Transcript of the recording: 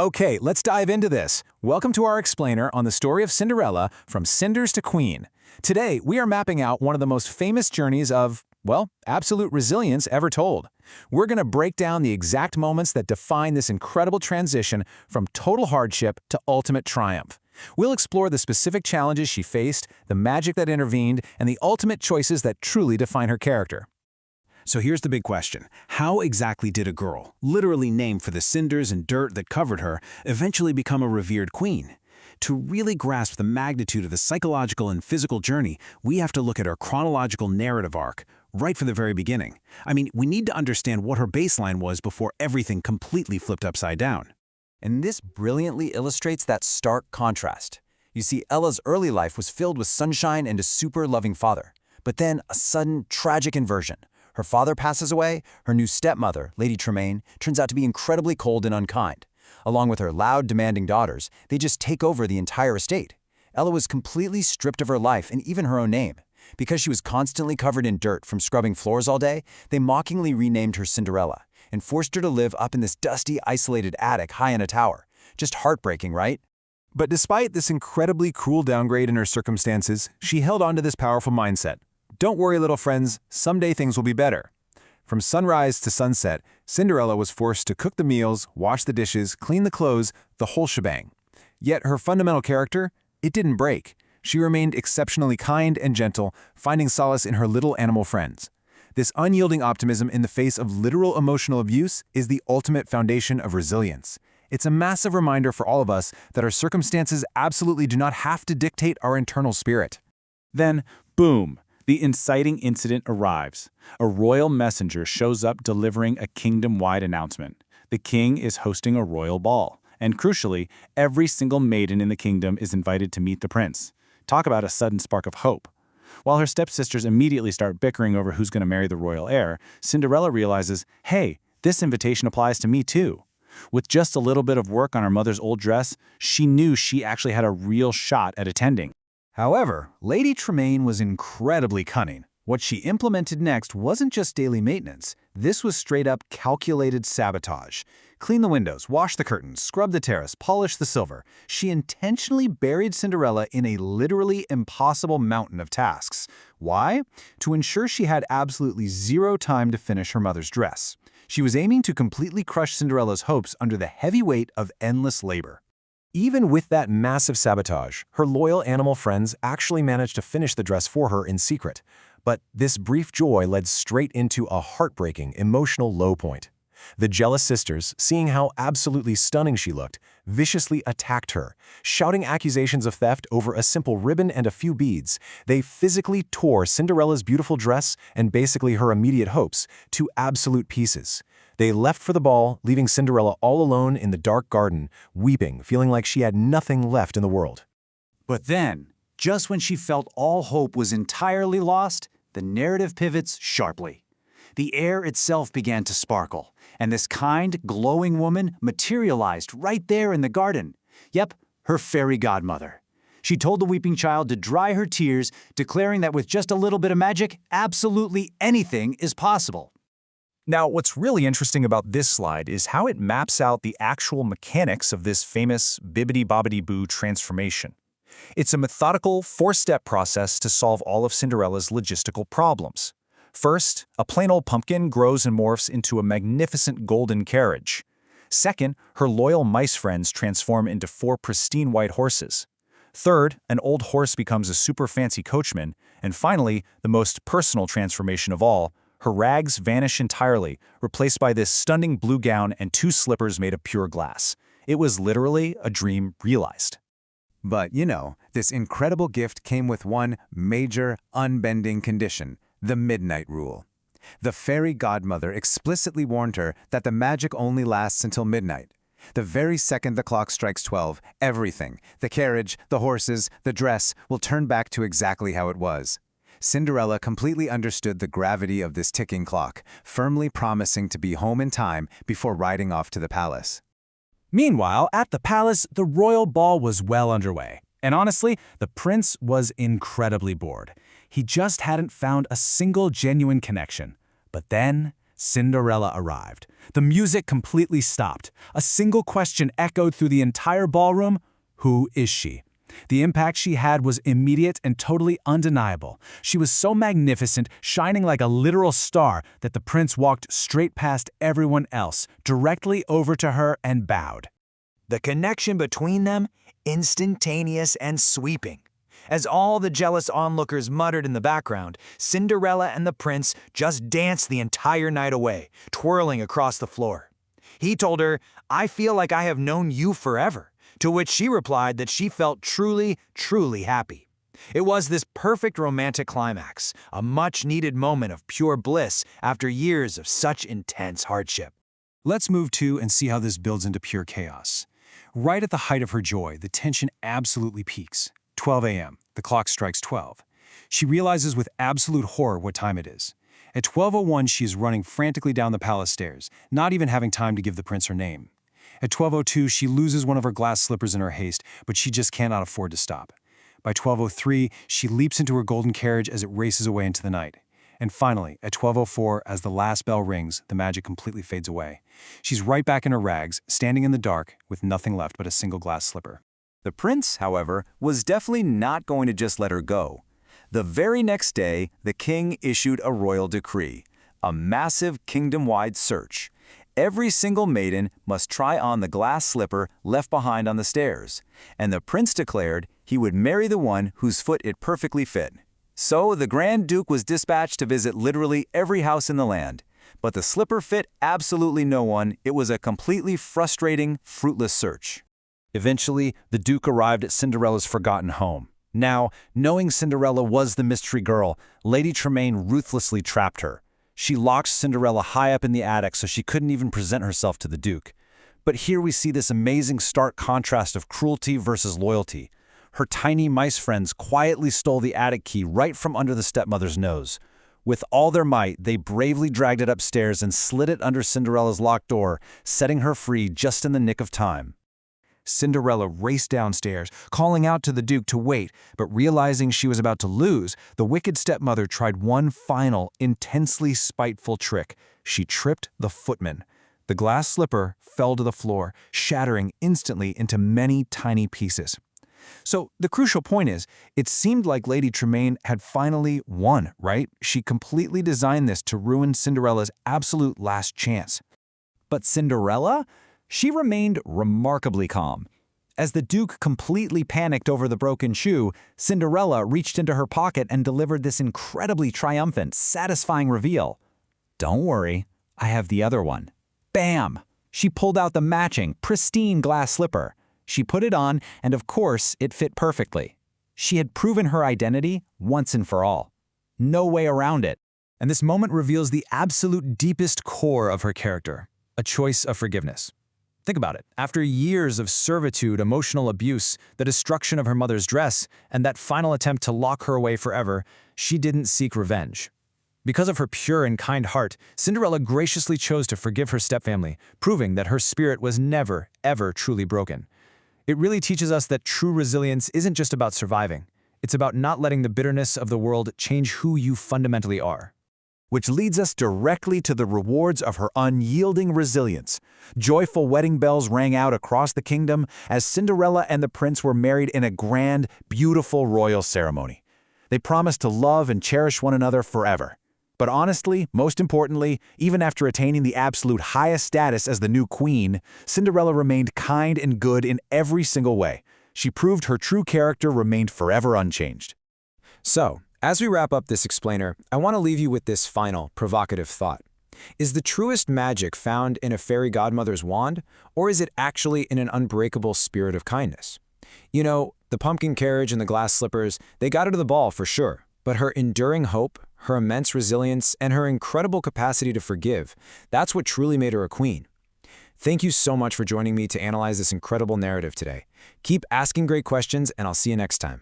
Okay, let's dive into this. Welcome to our explainer on the story of Cinderella from cinders to queen. Today, we are mapping out one of the most famous journeys of, well, absolute resilience ever told. We're going to break down the exact moments that define this incredible transition from total hardship to ultimate triumph. We'll explore the specific challenges she faced, the magic that intervened, and the ultimate choices that truly define her character. So here's the big question. How exactly did a girl, literally named for the cinders and dirt that covered her, eventually become a revered queen? To really grasp the magnitude of the psychological and physical journey, we have to look at her chronological narrative arc, right from the very beginning. We need to understand what her baseline was before everything completely flipped upside down. And this brilliantly illustrates that stark contrast. You see, Ella's early life was filled with sunshine and a super loving father. But then a sudden, tragic inversion. Her father passes away, her new stepmother, Lady Tremaine, turns out to be incredibly cold and unkind. Along with her loud, demanding daughters, they just take over the entire estate. Ella was completely stripped of her life and even her own name. Because she was constantly covered in dirt from scrubbing floors all day, they mockingly renamed her Cinderella and forced her to live up in this dusty, isolated attic high in a tower. Just heartbreaking, right? But despite this incredibly cruel downgrade in her circumstances, she held on to this powerful mindset. Don't worry, little friends, someday things will be better. From sunrise to sunset, Cinderella was forced to cook the meals, wash the dishes, clean the clothes, the whole shebang. Yet her fundamental character, it didn't break. She remained exceptionally kind and gentle, finding solace in her little animal friends. This unyielding optimism in the face of literal emotional abuse is the ultimate foundation of resilience. It's a massive reminder for all of us that our circumstances absolutely do not have to dictate our internal spirit. Then, boom! The inciting incident arrives. A royal messenger shows up delivering a kingdom-wide announcement. The king is hosting a royal ball, and crucially, every single maiden in the kingdom is invited to meet the prince. Talk about a sudden spark of hope. While her stepsisters immediately start bickering over who's going to marry the royal heir, Cinderella realizes, hey, this invitation applies to me too. With just a little bit of work on her mother's old dress, she knew she actually had a real shot at attending. However, Lady Tremaine was incredibly cunning. What she implemented next wasn't just daily maintenance. This was straight-up calculated sabotage. Clean the windows, wash the curtains, scrub the terrace, polish the silver. She intentionally buried Cinderella in a literally impossible mountain of tasks. Why? To ensure she had absolutely zero time to finish her mother's dress. She was aiming to completely crush Cinderella's hopes under the heavy weight of endless labor. Even with that massive sabotage, her loyal animal friends actually managed to finish the dress for her in secret. But this brief joy led straight into a heartbreaking, emotional low point. The jealous sisters, seeing how absolutely stunning she looked, viciously attacked her, shouting accusations of theft over a simple ribbon and a few beads. They physically tore Cinderella's beautiful dress and basically her immediate hopes to absolute pieces. They left for the ball, leaving Cinderella all alone in the dark garden, weeping, feeling like she had nothing left in the world. But then, just when she felt all hope was entirely lost, the narrative pivots sharply. The air itself began to sparkle, and this kind, glowing woman materialized right there in the garden. Yep, her fairy godmother. She told the weeping child to dry her tears, declaring that with just a little bit of magic, absolutely anything is possible. Now, what's really interesting about this slide is how it maps out the actual mechanics of this famous bibbidi-bobbidi-boo transformation. It's a methodical, four-step process to solve all of Cinderella's logistical problems. First, a plain old pumpkin grows and morphs into a magnificent golden carriage. Second, her loyal mice friends transform into 4 pristine white horses. Third, an old horse becomes a super fancy coachman. And finally, the most personal transformation of all, her rags vanish entirely, replaced by this stunning blue gown and 2 slippers made of pure glass. It was literally a dream realized. But, this incredible gift came with one major, unbending condition: the midnight rule. The fairy godmother explicitly warned her that the magic only lasts until midnight. The very second the clock strikes 12, everything, the carriage, the horses, the dress, will turn back to exactly how it was. Cinderella completely understood the gravity of this ticking clock, firmly promising to be home in time before riding off to the palace. Meanwhile, at the palace, the royal ball was well underway. And honestly, the prince was incredibly bored. He just hadn't found a single genuine connection. But then, Cinderella arrived. The music completely stopped. A single question echoed through the entire ballroom: who is she? The impact she had was immediate and totally undeniable. She was so magnificent, shining like a literal star, that the prince walked straight past everyone else, directly over to her and bowed. The connection between them, instantaneous and sweeping. As all the jealous onlookers muttered in the background, Cinderella and the prince just danced the entire night away, twirling across the floor. He told her, "I feel like I have known you forever," to which she replied that she felt truly, truly happy. It was this perfect romantic climax, a much-needed moment of pure bliss after years of such intense hardship. Let's move to and see how this builds into pure chaos. Right at the height of her joy, the tension absolutely peaks. 12 a.m. The clock strikes 12. She realizes with absolute horror what time it is. At 12:01, she is running frantically down the palace stairs, not even having time to give the prince her name. At 12:02, she loses one of her glass slippers in her haste, but she just cannot afford to stop. By 12:03, she leaps into her golden carriage as it races away into the night. And finally, at 12:04, as the last bell rings, the magic completely fades away. She's right back in her rags, standing in the dark, with nothing left but a single glass slipper. The prince, however, was definitely not going to just let her go. The very next day, the king issued a royal decree, a massive kingdom-wide search. Every single maiden must try on the glass slipper left behind on the stairs, and the prince declared he would marry the one whose foot it perfectly fit. So the Grand Duke was dispatched to visit literally every house in the land. But the slipper fit absolutely no one. It was a completely frustrating, fruitless search. Eventually, the Duke arrived at Cinderella's forgotten home. Now, knowing Cinderella was the mystery girl, Lady Tremaine ruthlessly trapped her. She locked Cinderella high up in the attic so she couldn't even present herself to the Duke. But here we see this amazing stark contrast of cruelty versus loyalty. Her tiny mice friends quietly stole the attic key right from under the stepmother's nose. With all their might, they bravely dragged it upstairs and slid it under Cinderella's locked door, setting her free just in the nick of time. Cinderella raced downstairs, calling out to the Duke to wait, but realizing she was about to lose, the wicked stepmother tried one final, intensely spiteful trick. She tripped the footman. The glass slipper fell to the floor, shattering instantly into many tiny pieces. So the crucial point is, it seemed like Lady Tremaine had finally won, right? She completely designed this to ruin Cinderella's absolute last chance. But Cinderella? She remained remarkably calm. As the Duke completely panicked over the broken shoe, Cinderella reached into her pocket and delivered this incredibly triumphant, satisfying reveal. "Don't worry, I have the other one." Bam! She pulled out the matching, pristine glass slipper. She put it on, and of course, it fit perfectly. She had proven her identity once and for all. No way around it. And this moment reveals the absolute deepest core of her character, a choice of forgiveness. Think about it. After years of servitude, emotional abuse, the destruction of her mother's dress, and that final attempt to lock her away forever, she didn't seek revenge. Because of her pure and kind heart, Cinderella graciously chose to forgive her stepfamily, proving that her spirit was never, ever truly broken. It really teaches us that true resilience isn't just about surviving. It's about not letting the bitterness of the world change who you fundamentally are. Which leads us directly to the rewards of her unyielding resilience. Joyful wedding bells rang out across the kingdom as Cinderella and the prince were married in a grand, beautiful royal ceremony. They promised to love and cherish one another forever. But honestly, most importantly, even after attaining the absolute highest status as the new queen, Cinderella remained kind and good in every single way. She proved her true character remained forever unchanged. So, as we wrap up this explainer, I want to leave you with this final, provocative thought. Is the truest magic found in a fairy godmother's wand, or is it actually in an unbreakable spirit of kindness? You know, the pumpkin carriage and the glass slippers, they got her to the ball for sure, but her enduring hope, her immense resilience, and her incredible capacity to forgive, that's what truly made her a queen. Thank you so much for joining me to analyze this incredible narrative today. Keep asking great questions, and I'll see you next time.